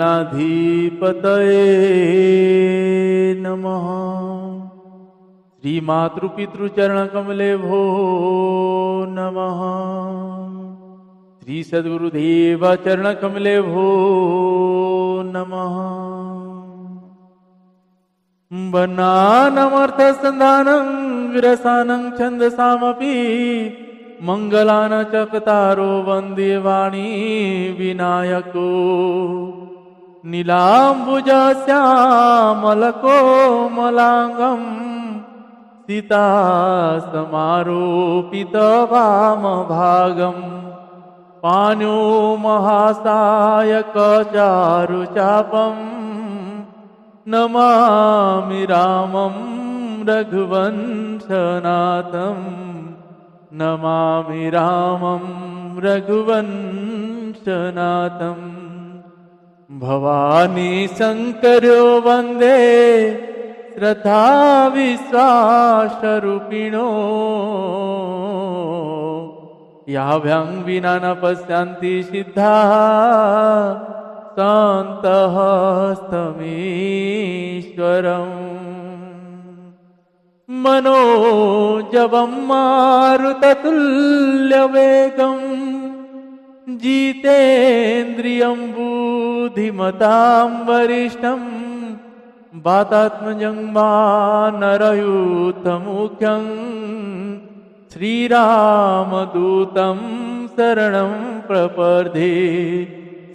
गणाधिपतये नमः। श्री मातृपितृचरणकमले भो नमः। श्री सद्गुरुदेव चरणकमले भो नमः। वर्णानमर्थसन्धानं विरसानं छन्दसामपि मंगलान चकतारो वन्दे वाणी विनायको। नीलाम्बुजश्यामलकोमलाङ्गं सीता समारोपितवामभागं पाणो महासायकचारुचापं नमामि रामं रघुवंशनाथं। नमामि रामं रघुवंशनाथं। भवानी शंकरो वन्दे श्रद्धा विश्वासरूपिणो। याभ्यां विना न पश्यन्ति सिद्धाः सन्तः स्तमीश्वरम्। मनोजवं मारुततुल्यवेगं जितेन्द्रियं बुद्धिमतां वरिष्ठं वातात्मजं वानरयूथमुख्यं श्रीरामदूतं शरणं प्रपद्ये।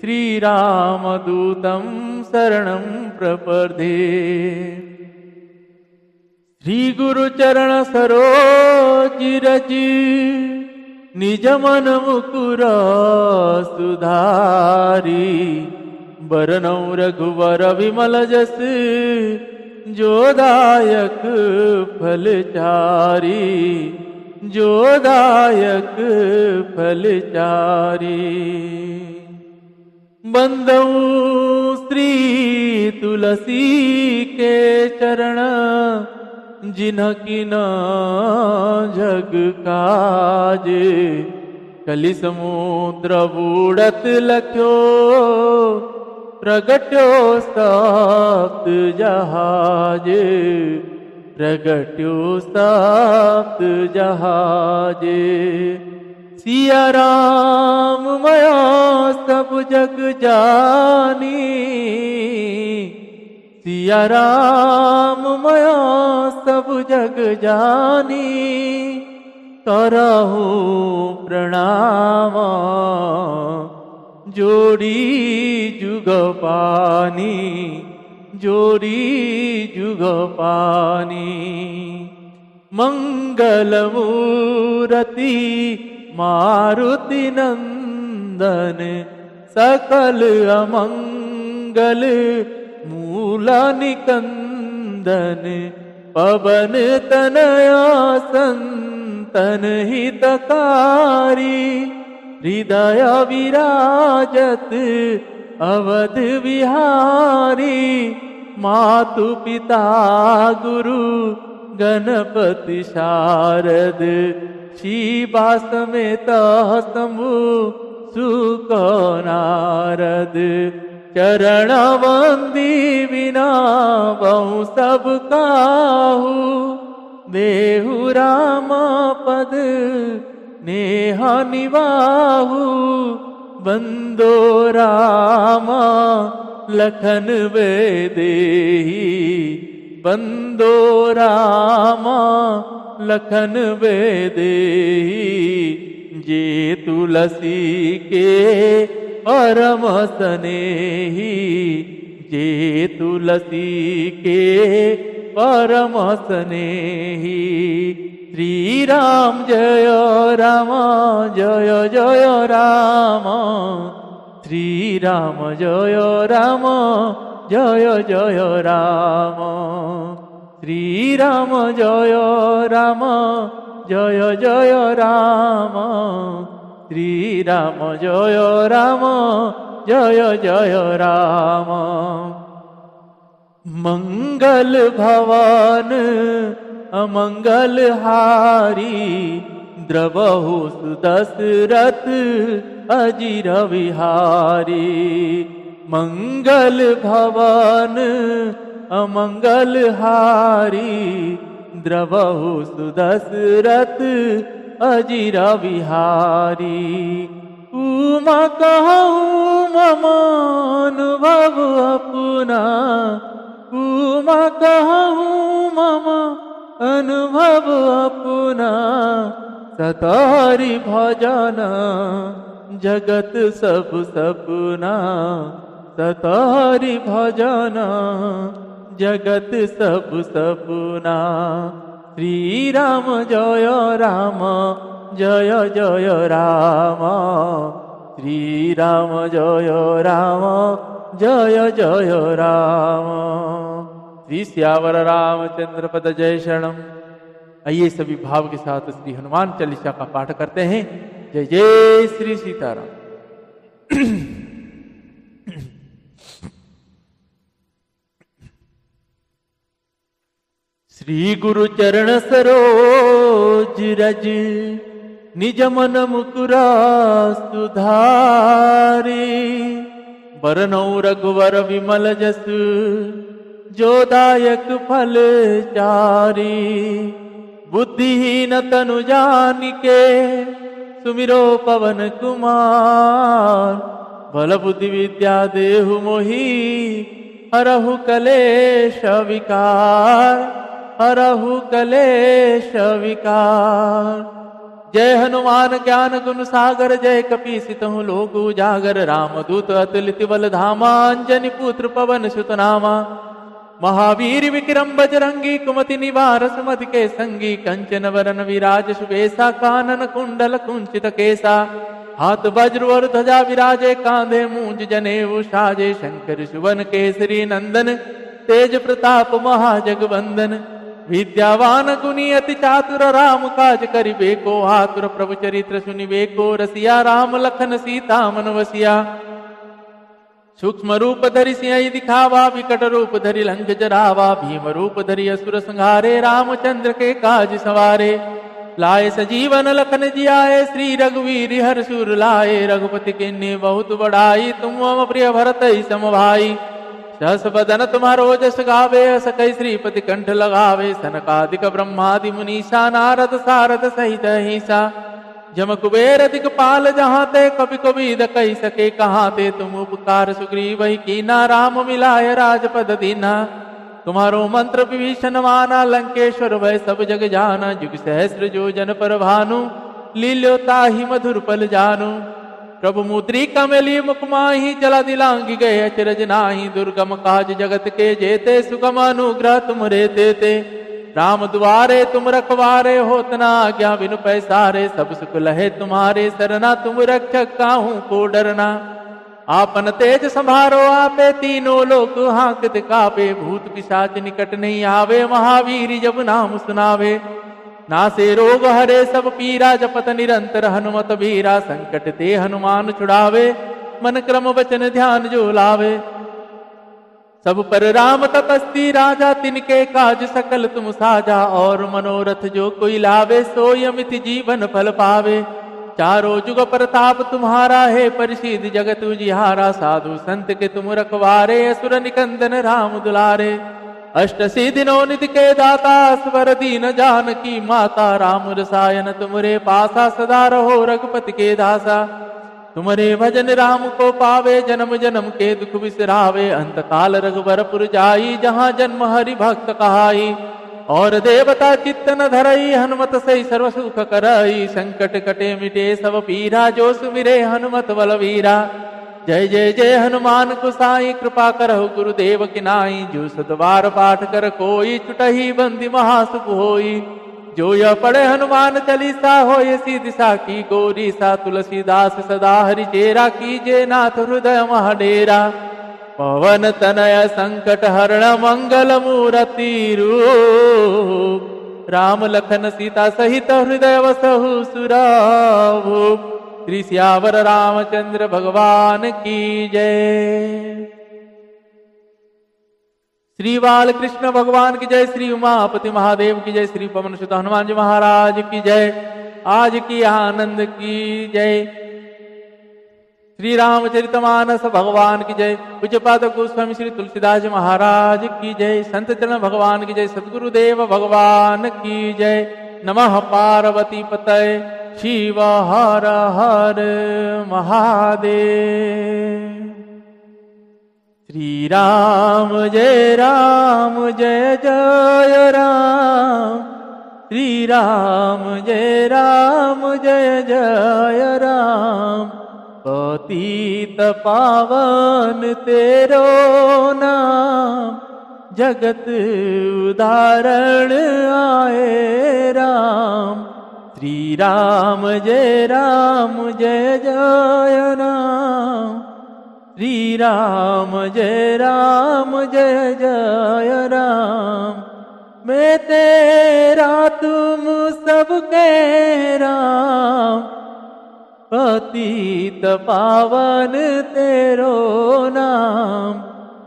श्रीरामदूतं शरणं प्रपद्ये। श्री गुरु चरण सरोज निज मन मुकुर सुधारी। बरनौ रघुवर विमल जस जोदायक फलचारी। जोदायक फलचारी। बंदौ श्री तुलसी के चरण जिनकी न जग काज। कलि समुद्र बूढ़त लख्यो प्रगट्यो सप्त जहाज। प्रगट्यो सप्त जहाज। सिया राम मया सब जग जानी। सिया राम मया सब जग जानी। करहु प्रणाम जोड़ी जुग पानी। जोड़ी जुग पानी। मंगल मूरति मारुति नंदन सकल अमंगल मूल निकंदन। पवन तनया संतन हितकारी। हृदय विराजत अवध विहारी। मातु पिता गुरु गणपति शारद। शिवा समेत शंभु सुख नारद। चरण वंदी बिना बहु सब काहू। देहु राम पद नेह निवाहु। बंदो राम लखन वेदेही। बंदो राम लखन वेदेही। जे तुलसी के परम स्नेही। जे तुलसी के परम स्नेही। श्री राम जय राम जय जय राम। श्री राम जय राम जय जय राम। श्री राम जय राम जय जय राम। श्री राम जय राम जय जय राम। मंगल भवन अमंगल हारी। द्रवहु सुदशरथ अजिर विहारी। मंगल भवन अमंगल हारी द्रवहु सुदशरथ अजिर विहारी। उमा कहूँ मम अनुभव अपना, उमा कहूँ मम अनुभव अपना। सतहरि भजन जगत सब सपना, सतहरि भजन जगत सब सपना। श्री राम जय राम जय जय राम, श्री राम जय राम जय जय राम। श्री सियावर रामचंद्र पद जय शरणम। आइए सभी भाव के साथ श्री हनुमान चालीसा का पाठ करते हैं। जय जय श्री सीताराम। श्री गुरु चरण सरोज रज निज मन मुकुरा सुधारी। बरनौ रघुवर विमल जसु जो दायक फल चारी। बुद्धिहीन तनु जानिके सुमिरो पवन कुमार। बल बुद्धि विद्या देहु मोहि हरहु कलेश विकार, हरहु कलेश विकार। जय हनुमान ज्ञान गुण सागर, जय कपीसित हूँ लोक उजागर। रामदूत अतुलित बल धामा, अंजनी पुत्र पवन सुत नामा। महावीर विक्रम बजरंगी, कुमति निवार सुमति के संगी। कंचन वरन विराज सुबेसा, कानन कुंडल कुंचित केसा। हाथ वज्र और ध्वजा विराजे, कांधे मूंज जनेऊ साजे। शंकर सुवन केसरी नंदन, तेज प्रताप महाजगवंदन। विद्यावान गुणी अति चातुर, राम काज करिबे को आतुर। प्रभु चरित्र सुनिबे को रसिया, राम लखन सीता मन वसिया। सूक्ष्म रूप धरि सिंह दिखावा, विकट रूप धरि लंक जरावा। भीम रूप धरि असुर संहारे, रामचंद्र के काज सवारे। लाए सजीवन लखन जियाए, श्री रघुवीर हर सुर लाए। रघुपति किन्नी बहुत बड़ाई, तुम मम प्रिय भरत सम भाई। सहस बदन तुम्हारो जस गावे, सकै श्रीपति कंठ लगावे। सनकादिक ब्रह्मादि मुनीसा, नारद सारद सहित अहिसा। जम कुबेर दिगपाल जहाँ ते, कवि कबीर कही सके कहाँ ते। तुम उपकार सुग्रीव ही कीना, राम मिलाय राजपद दीना। तुम्हारो मंत्र विभीषण माना, लंकेश्वर भय सब जग जाना। जुग सहस्र जो जन पर भानु, लील्यो ताहि मधुर पल जानु। प्रभु मुद्रिका मेली मुख माही, जला दिलांगी गए अचरज नाही। दुर्गम काज जगत के जेते, सुगम अनुग्रह तुम रे ते। राम दुआरे तुम रखवारे, होत न आज्ञा बिनु पैसारे। सब सुख लहे तुम्हारे सरना, तुम रक्षक काहू को डरना। आपन तेज संभारो आपे, तीनों लोक हांकत कापे। भूत पिशाच निकट नहीं आवे, महावीर जब नाम सुनावे। नासे रोग हरे सब पीरा, जपत निरंतर हनुमत बीरा। संकट ते हनुमान छुड़ावे, मन क्रम वचन ध्यान जो लावे। सब पर राम तपस्वी राजा, तिनके काज सकल तुम साजा। और मनोरथ जो कोई लावे, सोई अमित जीवन फल पावे। चारों जुग प्रताप तुम्हारा है, परिसिद्ध जगत उजिहारा। साधु संत के तुम रखवारे, असुर निकंदन राम दुलारे। अष्ट सिद्धि नौ निधि के दाता, स्वर दीन जानकी माता। राम रसायन तुमरे पासा, सदा रहो रघुपति के दासा। तुमरे भजन राम को पावे, जन्म जन्म के दुख बिसरावे। अंत काल रघुबरपुर जाई, जहाँ जन्म हरि भक्त कहाई। और देवता चित्त न धरई, हनुमत से सर्व सुख करई। संकट कटे मिटे सब पीरा, जो सुमिरे हनुमत बलवीरा। जय जय जय हनुमान कुसाई, कृपा करहु गुरुदेव की नाई। जो सतबार पाठ कर कोई, छुटहि बंदी महासुख होई। जो यह पढ़े हनुमान चालीसा, होय सिद्धि साखी गौरी सा। तुलसीदास सदा हरि चेरा, कीजे नाथ हृदय महाडेरा। पवन तनय संकट हरण, मंगल मूर्ति रूप। राम लखन सीता सहित, हृदय वसहु सुराभूप। श्री सियावर रामचंद्र भगवान की जय। श्री बाल कृष्ण भगवान की जय। श्री उमापति महादेव की जय। श्री पवन सुत हनुमान जी महाराज की जय। आज की आनंद की जय। श्री रामचरितमानस भगवान की जय। पूज्यपाद गोस्वामी श्री तुलसीदास जी महाराज की जय। संत चरण भगवान की जय। सद्गुरुदेव भगवान की जय। नमः पार्वती पतये शिव हर हर महादेव। श्री राम जय जय राम। श्री राम जय जय राम। पतित पावन तेरो नाम, जगत उदाहरण आए राम। श्री राम जय जय राम। श्री राम जय जय राम। मैं तेरा तुम सबके राम, पतित पावन तेरो नाम।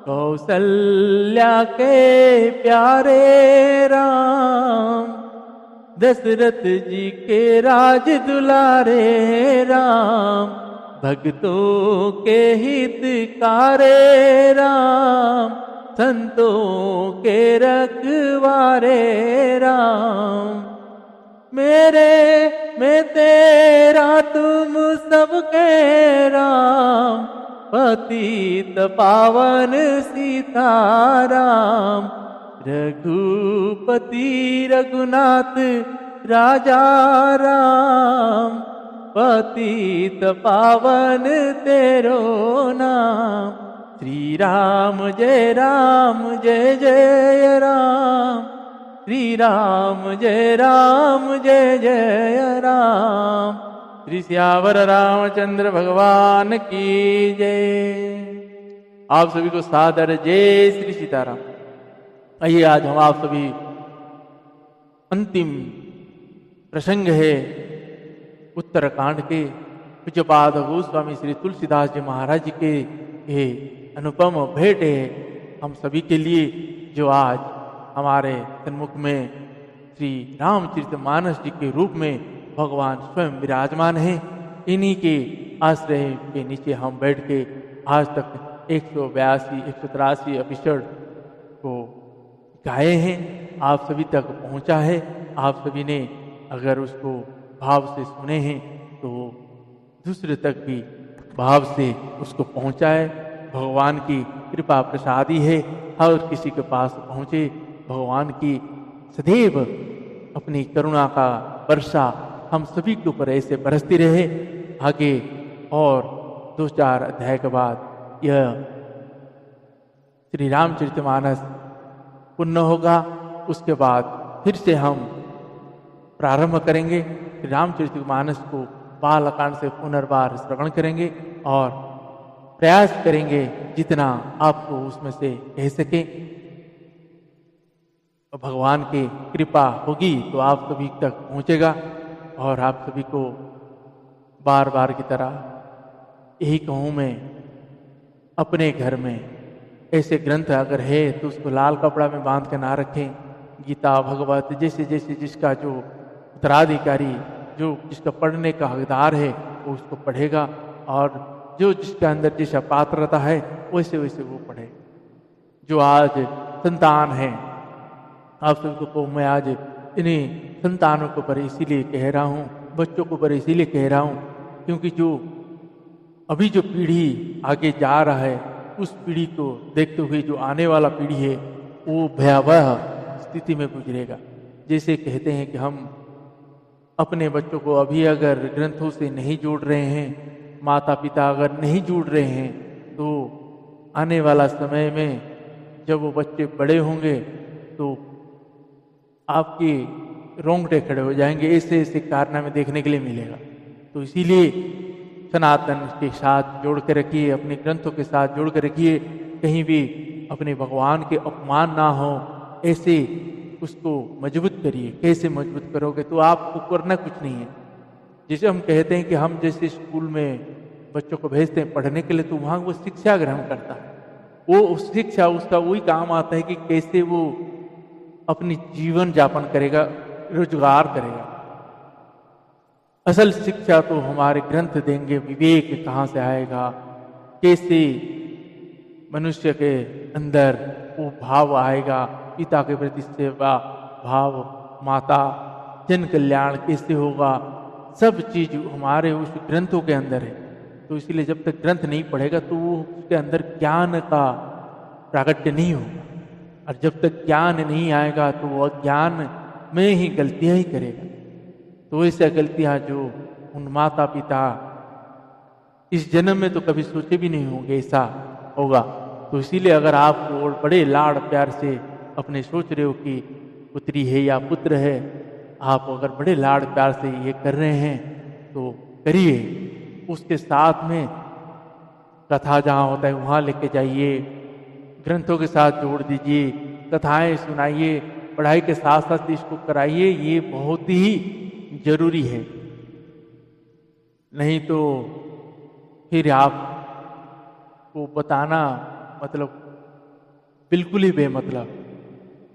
कौसल्या के प्यारे राम, दशरथ जी के राज दुलारे राम। भक्तों के हितकारे राम, संतों के रखवारे राम। मैं तेरा तुम सबके राम, पतित पावन सीताराम। रघुपति रघुनाथ राजा राम, पतित पावन तेरो नाम। श्री राम जय जय राम। श्री राम जय जय राम। श्री सियावर रामचंद्र भगवान की जय। आप सभी को सादर जय श्री सीताराम। आइए आज हम आप सभी अंतिम प्रसंग है उत्तरकांड के पूज्यपाद गोस्वामी श्री तुलसीदास जी महाराज जी के ये अनुपम भेंट है हम सभी के लिए, जो आज हमारे सन्मुख में श्री रामचरितमानस जी के रूप में भगवान स्वयं विराजमान हैं। इन्हीं के आश्रय के नीचे हम बैठ के आज तक 182 183 एपिसोड को गाए हैं, आप सभी तक पहुंचा है। आप सभी ने अगर उसको भाव से सुने हैं तो दूसरे तक भी भाव से उसको पहुंचाए। भगवान की कृपा प्रसादी है, हर किसी के पास पहुंचे। भगवान की सदैव अपनी करुणा का वर्षा हम सभी के ऊपर ऐसे बरसती रहे। आगे और 2-4 अध्याय के बाद यह श्री रामचरितमानस पूर्ण होगा। उसके बाद फिर से हम प्रारंभ करेंगे, श्री रामचरितमानस को बालकांड से पुनर्बार श्रवण करेंगे और प्रयास करेंगे जितना आपको उसमें से कह सके। भगवान की कृपा होगी तो आप सभी तक पहुंचेगा। और आप सभी को बार बार की तरह यही कहूँ मैं, अपने घर में ऐसे ग्रंथ अगर है तो उसको लाल कपड़ा में बांध के ना रखें। गीता भगवत जैसे जैसे जिसका जो उत्तराधिकारी, जो जिसका पढ़ने का हकदार है वो उसको पढ़ेगा, और जो जिसके अंदर जैसा पात्रता है वैसे वैसे वो पढ़े। जो आज संतान है, आप सबको को मैं आज इन्हीं संतानों को पर इसीलिए कह रहा हूँ, बच्चों को पर इसीलिए कह रहा हूँ क्योंकि जो अभी जो पीढ़ी आगे जा रहा है उस पीढ़ी को देखते हुए जो आने वाला पीढ़ी है वो भयावह स्थिति में गुजरेगा। जैसे कहते हैं कि हम अपने बच्चों को अभी अगर ग्रंथों से नहीं जोड़ रहे हैं, माता पिता अगर नहीं जोड़ रहे हैं, तो आने वाला समय में जब वो बच्चे बड़े होंगे तो आपके रोंगटे खड़े हो जाएंगे। ऐसे ऐसे कारनामे देखने के लिए मिलेगा। तो इसीलिए सनातन के साथ जोड़ के रखिए, अपने ग्रंथों के साथ जोड़ के रखिए, कहीं भी अपने भगवान के अपमान ना हो, ऐसे उसको मजबूत करिए। कैसे मजबूत करोगे? तो आपको करना कुछ नहीं है। जैसे हम कहते हैं कि हम जैसे स्कूल में बच्चों को भेजते हैं पढ़ने के लिए, तो वहाँ वो शिक्षा ग्रहण करता है। वो शिक्षा उसका वही काम आता है कि कैसे वो अपनी जीवन यापन करेगा, रोजगार करेगा। असल शिक्षा तो हमारे ग्रंथ देंगे। विवेक कहाँ से आएगा, कैसे मनुष्य के अंदर वो भाव आएगा, पिता के प्रति सेवा भाव, माता जन कल्याण कैसे होगा, सब चीज हमारे उस ग्रंथों के अंदर है। तो इसलिए जब तक ग्रंथ नहीं पढ़ेगा तो वो उसके अंदर ज्ञान का प्राकट्य नहीं होगा, और जब तक ज्ञान नहीं आएगा तो वो अज्ञान में ही गलतियां ही करेगा। तो ऐसी गलतियां जो उन माता पिता इस जन्म में तो कभी सोचे भी नहीं होंगे ऐसा होगा। तो इसीलिए अगर आप और बड़े लाड़ प्यार से अपने सोच रहे हो कि पुत्री है या पुत्र है, आप अगर बड़े लाड़ प्यार से ये कर रहे हैं तो करिए। उसके साथ में कथा जहाँ होता है वहाँ लेके जाइए, ग्रंथों के साथ जोड़ दीजिए, कथाएं सुनाइए, पढ़ाई के साथ साथ इसको कराइए। ये बहुत ही जरूरी है। नहीं तो फिर आपको बताना मतलब बिल्कुल ही बेमतलब।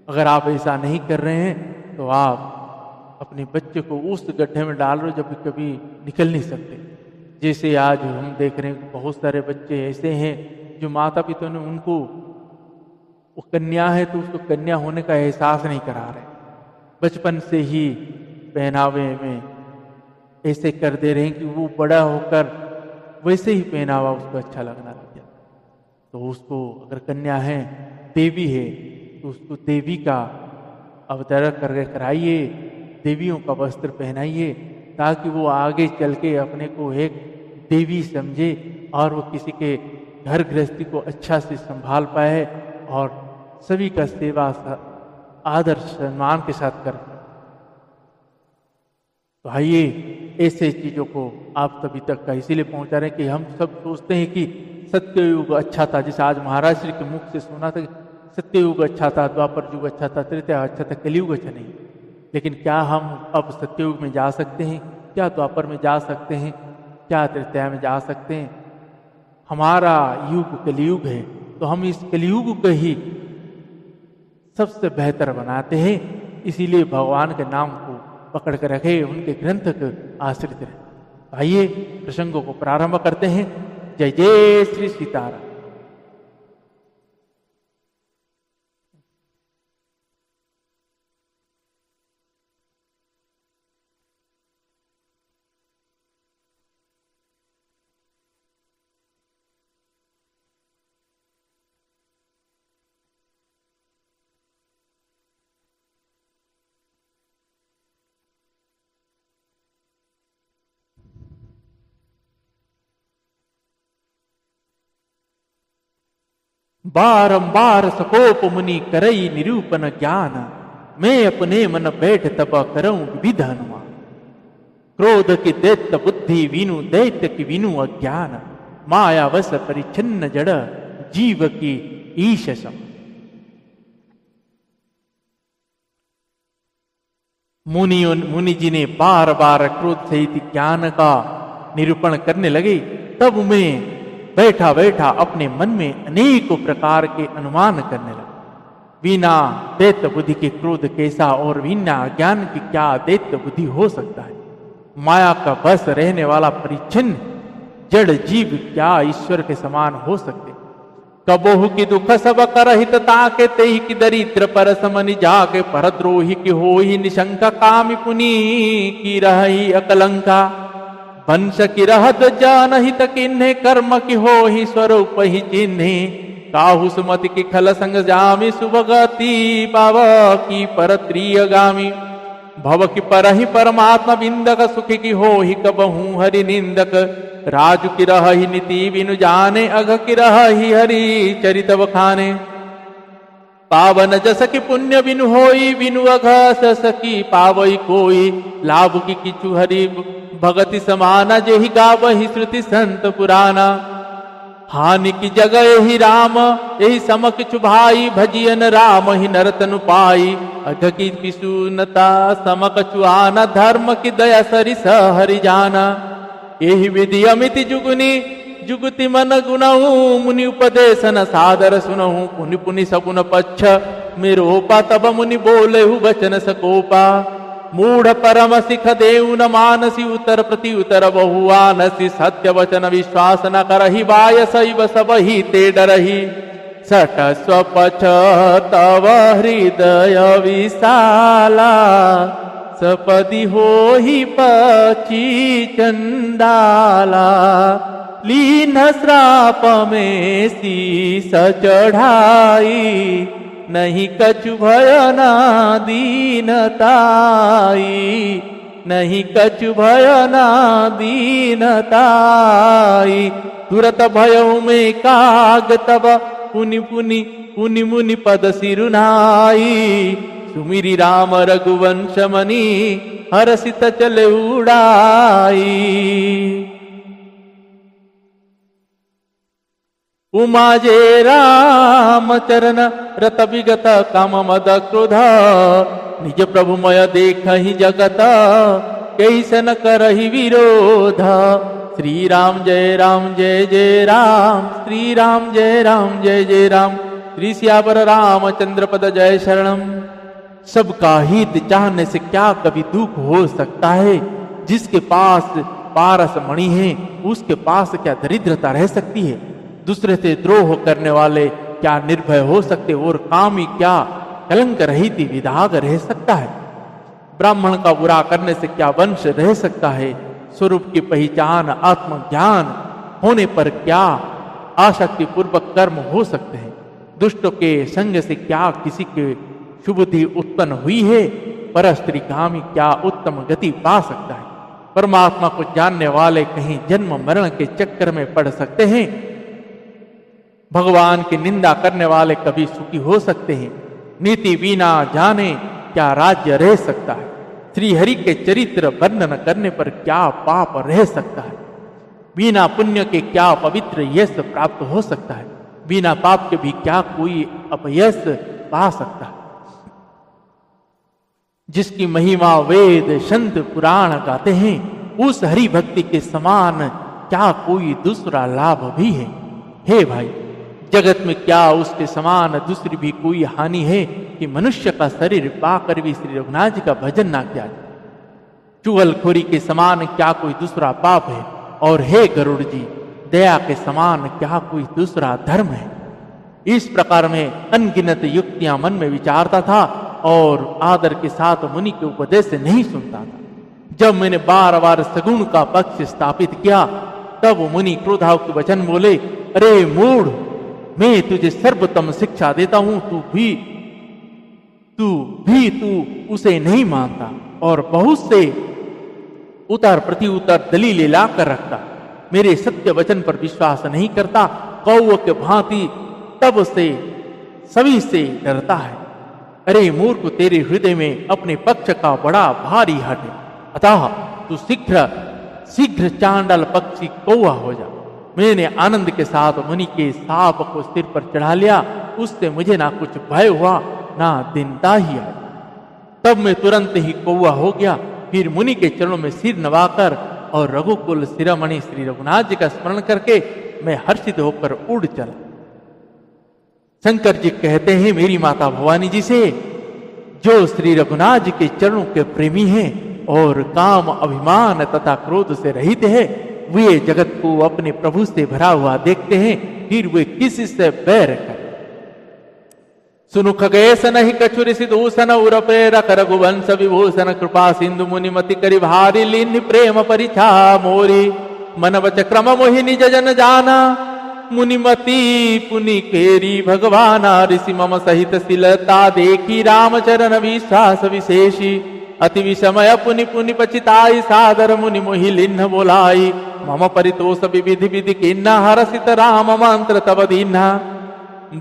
अगर आप ऐसा नहीं कर रहे हैं तो आप अपने बच्चे को उस गड्ढे में डाल रहे हो जब कभी निकल नहीं सकते। जैसे आज हम देख रहे हैं बहुत सारे बच्चे ऐसे हैं जो माता पिता ने उनको, वो कन्या है तो उसको कन्या होने का एहसास नहीं करा रहे, बचपन से ही पहनावे में ऐसे कर दे रहे हैं कि वो बड़ा होकर वैसे ही पहनावा उसको अच्छा लगना लग जाता। तो उसको अगर कन्या है, देवी है, तो उसको देवी का अवतरण करके कराइए, देवियों का वस्त्र पहनाइए, ताकि वो आगे चल के अपने को एक देवी समझे और वो किसी के घर गृहस्थी को अच्छा से संभाल पाए और सभी का सेवा आदर सम्मान के साथ कर। तो आइए ऐसे चीजों को आप सभी तक का इसीलिए पहुंचा रहे हैं कि हम सब सोचते हैं कि सत्ययुग अच्छा था। जैसे आज महाराज श्री के मुख से सुना था सत्ययुग अच्छा था, द्वापर युग अच्छा था, त्रेता अच्छा था, कलयुग अच्छा नहीं। लेकिन क्या हम अब सत्ययुग में जा सकते हैं? क्या द्वापर में जा सकते हैं? क्या त्रेता में जा सकते हैं? हमारा युग कलयुग है, तो हम इस कलयुग को ही सबसे बेहतर बनाते हैं। इसीलिए भगवान के नाम को पकड़ कर रखे, उनके ग्रंथ को आश्रित रहे। आइए प्रसंगों को प्रारंभ करते हैं। जय जय श्री सीताराम। बारंबार सकोप मुनि करई निरूपण ज्ञान, मैं अपने मन बैठ तब करऊं विविध अनुमान। क्रोध की दैत्य बुद्धि विनु दैत्य की विनु अज्ञान, मायावश परिच्छिन्न जड़ जीव की ईश सम। मुनि जी ने बार बार क्रोध सहित ज्ञान का निरूपण करने लगे। तब मैं बैठा बैठा अपने मन में अनेकों प्रकार के अनुमान करने लगा। बिना दैत्य बुद्धि के क्रोध कैसा, और बिना ज्ञान की क्या दैत्य बुद्धि हो सकता है। माया का बस रहने वाला परिच्छिन्न जड़ जीव क्या ईश्वर के समान हो सकते। कबोहु की दुख सब करहित ताके तेहि की दरिद्र पर समनि जाके, परद्रोही की होहि निशंका, कामि पुनि की रही अकलंका। वंश की रहत जानहित किन्हे, कर्म की हो ही स्वरूप ही चिन्हे। काहु सुमति की खल संग जामी, सुभगति पाव की परत्रिय गामी। भव की परहि परमात्मा बिंदक, सुखी की हो ही कबहू हरि निंदक। राजु की रही नीति बिनु जाने, अघ की रही हरि चरित बखाने। पावन जस की पुण्य बिनु होई, बिनु अघ सस की पावई कोई। लाभ की किचु हरि भगति समाना, जेहि गावहि श्रुति संत पुराना। हानि की जगह ही राम, यही सम किछु भाई। भजियन राम ही नरतनु पाई, अघ की किशुनता सम कछु आना। धर्म की दया सरिस हरि जाना, यही विधि अमिति जुगुनी। जुगति मन गुणहु, मुनि उपदेशन सादर सुनहु। पुनि पुनि सगुन पच्छ, मेरो पा तब मुनि बोले वचन सकोपा। मूढ़ परम सिख देउ न मानसी उतर प्रति उतर बहुआनसी सत्य वचन विश्वास न करही बाय सैव सब ही ते डरही सट स्वपछ तव हृदय विशाला सपदि होहि पची चंडाला लीन श्राप में शीस चढ़ाई नहीं कछु भय ना दीनताई नहीं कछु भय ना दीनताई तुरत भयउ में काग तब पुनि पुनि पुनि मुनि पद सिरुनाई सुमिरी राम रघुवंश मणि हरसित चले उड़ाई उमा जे राम चरण रत विगत काम मद क्रोध निज प्रभुमय देख ही जगत कैसन करहि विरोध श्री राम जय जय राम श्री राम जय राम श्री सियावर रामचंद्र पद जय शरणम। सबका हित चाहने से क्या कभी दुख हो सकता है? जिसके पास पारस मणि है उसके पास क्या दरिद्रता रह सकती है? दूसरे से द्रोह करने वाले क्या निर्भय हो सकते और कामी क्या कलंक रहित विदाग रह सकता है? ब्राह्मण का बुरा करने से क्या वंश रह सकता है? स्वरूप की पहचान आत्मज्ञान होने पर क्या आसक्ति पूर्वक कर्म हो सकते हैं? दुष्टों के संग से क्या किसी के शुभुद्धि उत्पन्न हुई है? पर स्त्रीकामी क्या उत्तम गति पा सकता है? परमात्मा को जानने वाले कहीं जन्म मरण के चक्कर में पड़ सकते हैं? भगवान की निंदा करने वाले कभी सुखी हो सकते हैं? नीति बिना जाने क्या राज्य रह सकता है? श्री हरि के चरित्र वर्णन करने पर क्या पाप रह सकता है? बिना पुण्य के क्या पवित्र यश प्राप्त हो सकता है? बिना पाप के भी क्या कोई अपयश पा सकता है? जिसकी महिमा वेद संत पुराण गाते हैं उस हरि भक्ति के समान क्या कोई दूसरा लाभ भी है? हे भाई, जगत में क्या उसके समान दूसरी भी कोई हानि है कि मनुष्य का शरीर पाकर भी श्री रघुनाथ जी का भजन ना किया जाए? चुगलखोरी के समान क्या कोई दूसरा पाप है? और हे गरुड़ जी, दया के समान क्या कोई दूसरा धर्म है? इस प्रकार में अनगिनत युक्तियां मन में विचारता था और आदर के साथ मुनि के उपदेश से नहीं सुनता था। जब मैंने बार बार सगुण का पक्ष स्थापित किया तब मुनि क्रोधावक वचन बोले, अरे मूढ़, मैं तुझे सर्वोत्तम शिक्षा देता हूं, तू उसे नहीं मानता और बहुत से उतर प्रति उतर दलीलें लाकर रखता, मेरे सत्य वचन पर विश्वास नहीं करता, कौवे के भांति तब से सभी से डरता है। अरे मूर्ख, तेरे हृदय में अपने पक्ष का बड़ा भारी हट है, अतः तू शीघ्र चांडाल पक्षी कौवा हो जा। मैंने आनंद के साथ मुनि के साप को सिर पर चढ़ा लिया, उससे मुझे ना कुछ भय हुआ ना दीनता ही आई। तब मैं तुरंत ही कौवा हो गया। फिर मुनि के चरणों में सिर नवाकर और रघुकुल शिरोमणि श्री रघुनाथ जी का स्मरण करके मैं हर्षित होकर उड़ चला। शंकर जी कहते हैं मेरी माता भवानी जी से, जो श्री रघुनाथ जी के चरणों के प्रेमी हैं और काम अभिमान तथा क्रोध से रहित है, वे जगत को अपने प्रभु से भरा हुआ देखते हैं, फिर वे किसी से बैर कर। सुनु खगेश नहीं कछुर सिदूषण उर प्रेरक रघुवंश विभूषण कृपा सिंधु मुनि मति करि भारी लीन प्रेम परिछा मोरी मन वच क्रम मोहि निज जन जाना मुनिमति पुनि केरी भगवाना ऋषि मम सहित शिलता देखी राम चरण विश्वास विशेषी अति विषमय पुनि पुनि पचिताई सादर मुनि मोहि लिन्न बोलाई मम परितोष विविधि विधि किन्ना हरसित राम मंत्र तब दीन्हा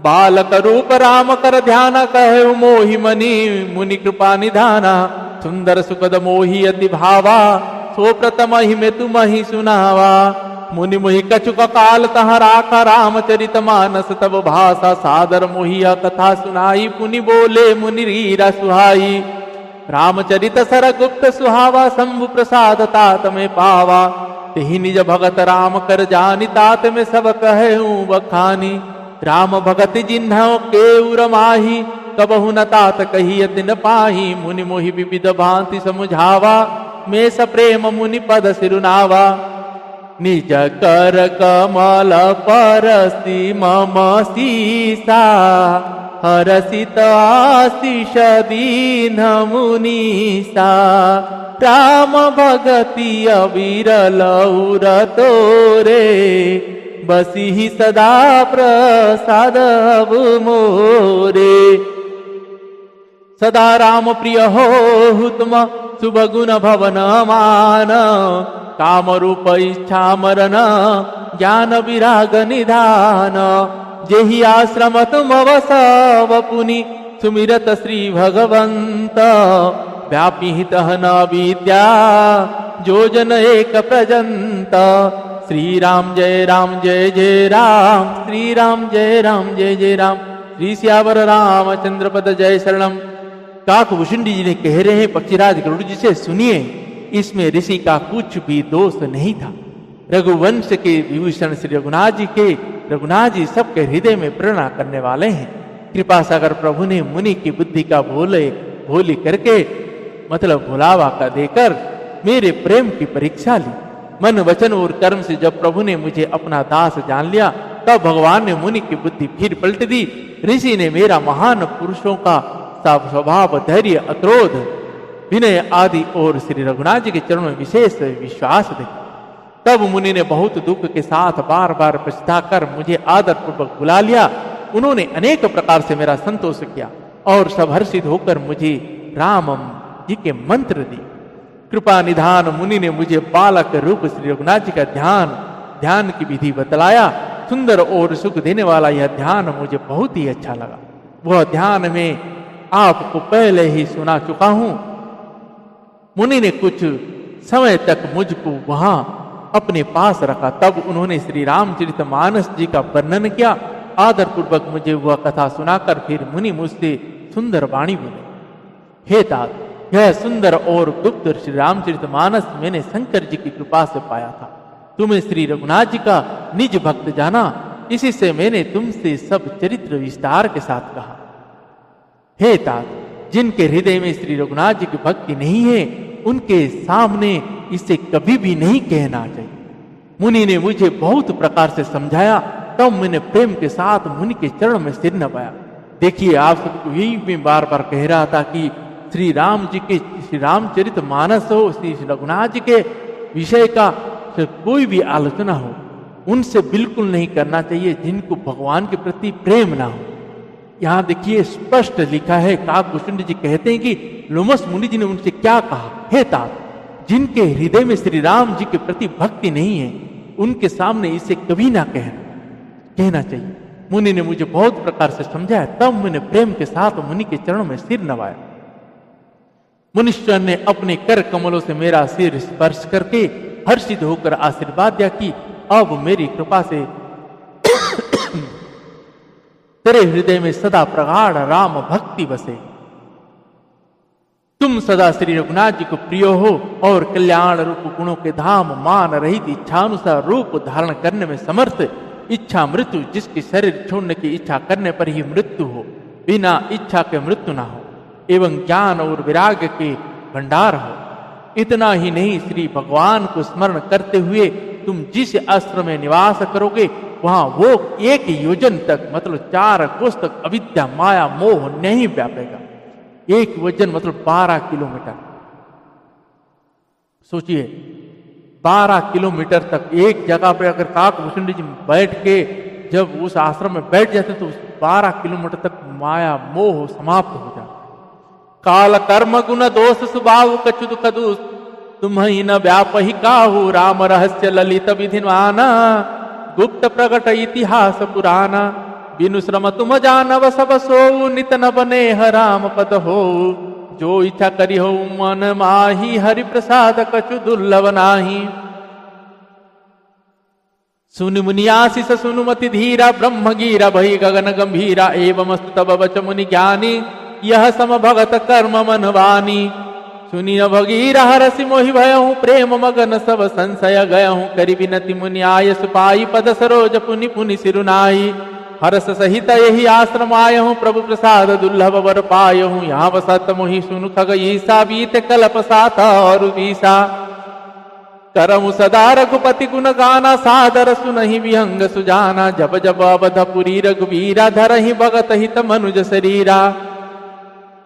बालक रूप राम कर ध्यान कहे मोहि मनि मुनि कृपा निधाना सुंदर सुखद मोहि अति भावा सो प्रथम ही में तुम ही सुनावा मुनि मोहि कछुक काल तह राखा रामचरित मानस तब भाषा सादर मोहिया कथा सुनाई पुनि बोले मुनि रीरा सुहाई रामचरित सर गुप्त सुहावा शंभु प्रसाद तात में पावा तेहि निज भगत राम कर जानी तात में सब कहे बखानी राम भगत जिन्ह के उर माही कबहु न तात कहियत न पाही, मुनि मोहि विविध भांति समुझावा, में सप्रेम मुनि पद सिरुनावा। निज कर कमल परसी मम सीसा, हरसित आशीष दीन मुनीसा। राम भगति अविरल उर तोरे, बसी सदा प्रसाद मोरे। सदा राम प्रिय हो तुम, शुभ गुण भवन मान। काम रूप इच्छा मरन, ज्ञान विराग निधान। जेहि आश्रम तुम बसव पुनि, सुमिरत श्री भगवंत। व्यापी हितः न विद्या, जो जन एक प्रजंत। श्री राम जय जय राम, श्री राम जय जय राम। श्री सियावर रामचंद्र पद जय शरणम। काकभूषुंडी जी ने कह रहे हैं पक्षीराज गरुड़ जी से, सुनिए इसमें ऋषि का कुछ भी दोष नहीं था। रघुवंश के विभूषण श्री रघुनाथ जी के, रघुनाथ जी सबके हृदय में प्रेरणा करने वाले हैं। कृपा सागर प्रभु ने मुनि की बुद्धि का भोली करके, मतलब भुलावा का देकर मेरे प्रेम की परीक्षा ली। मन वचन और कर्म से जब प्रभु ने मुझे अपना दास जान लिया, तब भगवान ने मुनि की बुद्धि फिर पलट दी। ऋषि ने मेरा महान पुरुषों का स्वभाव, धैर्य, अक्रोध, विनय आदि और श्री रघुनाथ जी के चरणों में विशेष विश्वास देखा। तब मुनि ने बहुत दुख के साथ बार बार पछता कर मुझे आदर पूर्वक बुला लिया। उन्होंने अनेक प्रकार से मेरा संतोष किया और सब हर्षित होकर मुझे राम जी के मंत्र दिए। कृपा निधान मुनि ने मुझे बालक रूप श्री रघुनाथ जी का ध्यान की विधि बतलाया। सुंदर और सुख देने वाला यह ध्यान मुझे बहुत ही अच्छा लगा। वह ध्यान में आपको पहले ही सुना चुका हूं। मुनि ने कुछ समय तक मुझको वहां अपने पास रखा। तब उन्होंने श्री रामचरितमानस जी का वर्णन किया। आदर पूर्वक मुझे वह कथा सुनाकर फिर मुनि मुझसे सुंदर वाणी बोले, हे तात, यह सुंदर और गुप्त श्री रामचरितमानस मैंने शंकर जी की कृपा से पाया था। तुम्हें श्री रघुनाथ जी का निज भक्त जाना, इसी से मैंने तुमसे सब चरित्र विस्तार के साथ कहा। हे तात, जिनके हृदय में श्री रघुनाथ जी की भक्ति नहीं है, उनके सामने इसे कभी भी नहीं कहना चाहिए। मुनि ने मुझे बहुत प्रकार से समझाया। तब मैंने प्रेम के साथ मुनि के चरण में सिर नवाया। देखिए, आप सबको यही मैं बार बार कह रहा था कि श्री राम जी के, श्री रामचरितमानस हो, श्री रघुनाथ जी के विषय का कोई भी आलोचना हो, उनसे बिल्कुल नहीं करना चाहिए जिनको भगवान के प्रति प्रेम ना हो। यहां देखिए स्पष्ट लिखा है, काकभूषुंडी जी कहते हैं कि लोमस मुनि जी ने उनसे क्या कहा, हे तात, जिनके हृदय में श्री राम जी के प्रति भक्ति नहीं है, उनके सामने इसे कभी ना कहना चाहिए। मुनि ने मुझे बहुत प्रकार से समझाया। तब मैंने प्रेम के साथ मुनि के चरणों में सिर नवाया। मुनीश्वर ने अपने कर कमलों से मेरा सिर स्पर्श करके हर्षित होकर आशीर्वाद दिया कि अब मेरी कृपा से तेरे हृदय में सदा प्रगाढ़ राम भक्ति बसे। तुम सदा श्री रघुनाथ जी को प्रिय हो और कल्याण रूप गुणों के धाम, मान रहित इच्छानुसार रूप धारण करने में समर्थ, इच्छा मृत्यु, जिसकी शरीर छोड़ने की इच्छा करने पर ही मृत्यु हो, बिना इच्छा के मृत्यु ना हो, एवं ज्ञान और विराग के भंडार हो। इतना ही नहीं, श्री भगवान को स्मरण करते हुए तुम जिस आश्रम में निवास करोगे, वहां वो 1 योजन तक, मतलब 4 कोस तक अविद्या, माया, मोह नहीं व्यापेगा। 1 योजन मतलब 12 किलोमीटर। सोचिए, 12 किलोमीटर तक एक जगह पे अगर काकभूषुंडी जी बैठ के जब उस आश्रम में बैठ जाते तो उस 12 किलोमीटर तक माया मोह समाप्त हो जाता। काल कर्म गुण दोष स्वभाव कछु कदुष, तुम्हें न व्यापहि काहू, राम रहस्य ललित विधिवाना, गुप्त प्रकट इतिहास पुराना, बिनु श्रम तुम जानव सब सो, नित न बने राम पद हो, जो इच्छा करी हो मन माही, हरि प्रसाद कछु दुर्लभ नाही। सुनि मुनियासिस सुनुमति धीरा, ब्रह्म गीरा भई गगन गंभीरा, एवं अस्तु तब बच मुनि ज्ञानी, यह सम भगत कर्म मनवानी। सुनि भगीरा हरसि मोहि भयहूँ, प्रेम मगन सब संशय गयहूँ, करि विनति मुनि आय सुपाई, पद सरोज पुनि पुनि सिरुनाई। हर्ष सहित यही आश्रम आय हूँ, प्रभु प्रसाद दुर्लभ वर पाय हूँ। यहाँ बसत मोहि सुनु खग ईसा, बीत कल्प साथ और बीसा। करमु सदा रघुपति गुण गाना, सादर सुनहि विहंग सुजाना। जब जब अवधपुरी रघुबीरा, धरहि भगत हित मनुज शरीरा।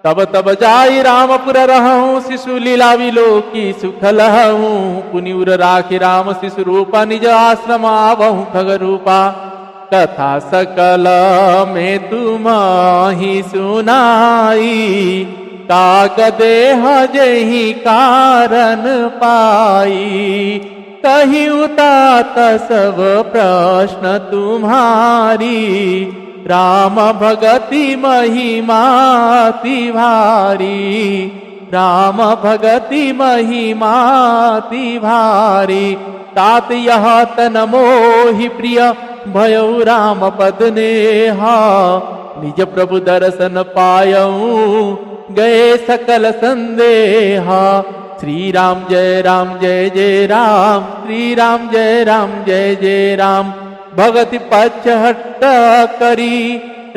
तब तब जाई रामपुर रहूं, शिशु लीला विलोकी सुख लहूं। पुनि उर राखि राम शिशु रूपा, निज आश्रम आवहूं खग रूपा। कथा सकल में तुम्हि सुनाई, काग देह जेहि कारण पाई। कही उतात सब प्रश्न तुम्हारी, राम भगति महिमा तिभारी। राम भगति महिमा तिभारी। तात यह तन मोहि प्रिय, भयउ राम पद नेहा। निज प्रभु दर्शन पायऊ, गए सकल संदेहा। श्री राम जय जय राम, श्री राम जय जय राम। भगति पक्ष हट्ट करी,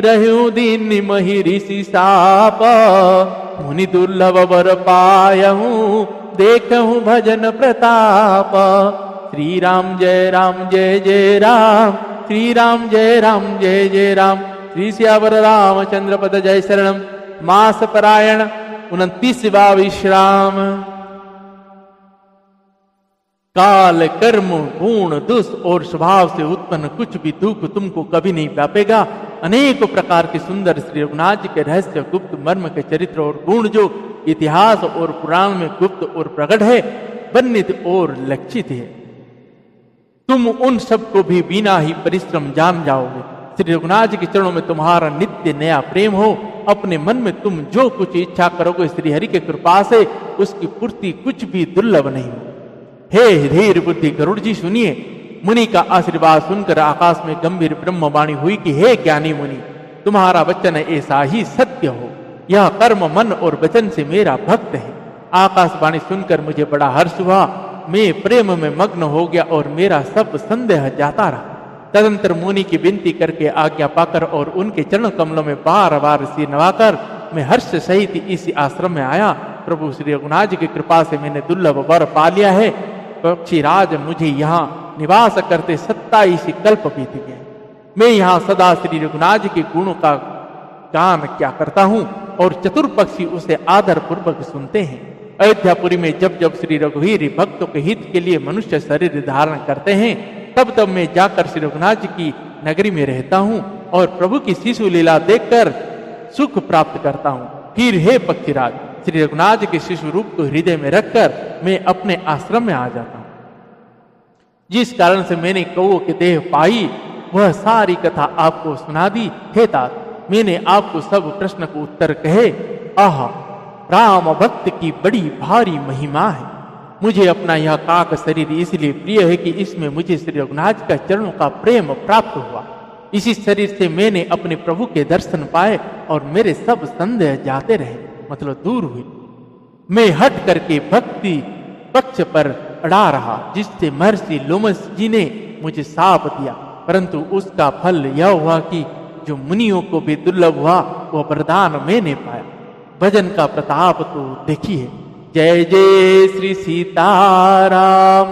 रहूं दीन महि ऋषि साप। मुनि दुर्लभ वर पायहूं, देखहूं भजन प्रताप। श्री राम जय जय राम, श्री राम जय जय राम। श्री सियावर रामचंद्र पद जय शरणम। मास परायण 29वां विश्राम। काल कर्म गुण दुष् और स्वभाव से उत्पन्न कुछ भी दुख तुमको कभी नहीं व्यापेगा। अनेक प्रकार के सुंदर श्री रघुनाथ जी के रहस्य, गुप्त मर्म के चरित्र और गुण जो इतिहास और पुराण में गुप्त और प्रकट है, वर्णित और लक्षित है, तुम उन सब को भी बिना ही परिश्रम जान जाओगे। श्री रघुनाथ जी के चरणों में तुम्हारा नित्य नया प्रेम हो। अपने मन में तुम जो कुछ इच्छा करोगे, श्री हरि के कृपा से उसकी पूर्ति कुछ भी दुर्लभ नहीं हो। हे धीर बुद्धि गरुड़ जी सुनिए। मुनि का आशीर्वाद सुनकर आकाश में गंभीर ब्रह्मवाणी हुई कि हे ज्ञानी मुनि, तुम्हारा वचन ऐसा ही सत्य हो। यह कर्म मन और वचन से मेरा भक्त है। आकाशवाणी सुनकर मुझे बड़ा हर्ष हुआ। मैं प्रेम में मग्न हो गया और मेरा सब संदेह जाता रहा। तदंतर मुनि की विनती करके आज्ञा पाकर और उनके चरण कमलों में बार बार सिर नवाकर मैं हर्ष सहित इस आश्रम में आया। प्रभु श्री रघुनाथ जी की कृपा से मैंने दुर्लभ वर पा लिया है। पक्षीराज मुझे यहाँ निवास करते 27 कल्प बीत गए। मैं यहाँ सदा श्री रघुनाथ जी के गुणों का गान क्या करता हूँ और चतुर पक्षी उसे आदर पूर्वक सुनते हैं। अयोध्यापुरी में जब जब श्री रघुवीर भक्तों के हित के लिए मनुष्य शरीर धारण करते हैं, तब तब मैं जाकर श्री रघुनाथ जी की नगरी में रहता हूँ और प्रभु की शिशु लीला देखकर सुख प्राप्त करता हूँ। फिर हे पक्षीराज, श्री रघुनाथ जी के शिशु रूप को हृदय में रखकर मैं अपने आश्रम में आ जाता हूँ। जिस कारण से मैंने कौओं के देह पाई, वह सारी कथा आपको सुना दी। हे तात, मैंने आपको सब प्रश्न को उत्तर कहे। आह, राम भक्त की बड़ी भारी महिमा है। मुझे अपना यह काक शरीर इसलिए प्रिय है कि इसमें मुझे श्री रघुनाथ का चरणों का प्रेम प्राप्त हुआ। इसी शरीर से मैंने अपने प्रभु के दर्शन पाए और मेरे सब संदेह जाते रहे, मतलब दूर हुए। मैं हट करके भक्ति पक्ष पर अड़ा रहा, जिससे महर्षि लोमस जी ने मुझे साप दिया, परंतु उसका फल यह हुआ कि जो मुनियों को भी दुर्लभ हुआ, वह वरदान मैंने पाया। भजन का प्रताप तो देखिए। जय जय श्री सीताराम।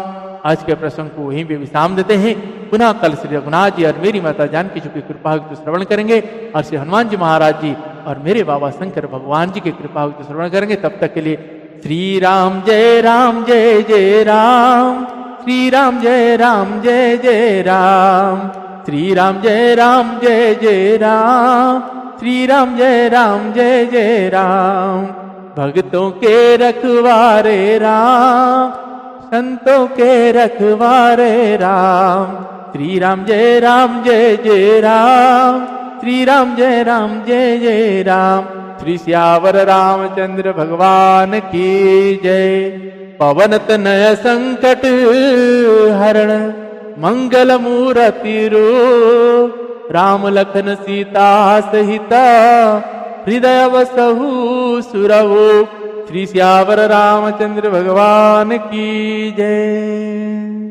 आज के प्रसंग को वहीं पे विश्राम देते हैं। पुनः कल श्री रघुनाथ जी और मेरी माता जानकी जी की कृपा युक्त श्रवण करेंगे और श्री हनुमान जी महाराज जी और मेरे बाबा शंकर भगवान जी की कृपा युक्त श्रवण करेंगे। तब तक के लिए श्री राम जय जय राम, श्री राम जय जय राम, श्री राम जय जय राम, श्री राम जय जय राम। भक्तों के रखवारे राम, संतों के रखवारे राम। श्री राम जय जय राम, श्री राम जय जय राम। श्री सियावर रामचंद्र भगवान की जय। पवन तनय संकट हरण, मंगल मूर्ति रूप, राम लखन सीता सहिता, हृदय वसहु सुरवो। श्री सियावर रामचंद्र भगवान की जय।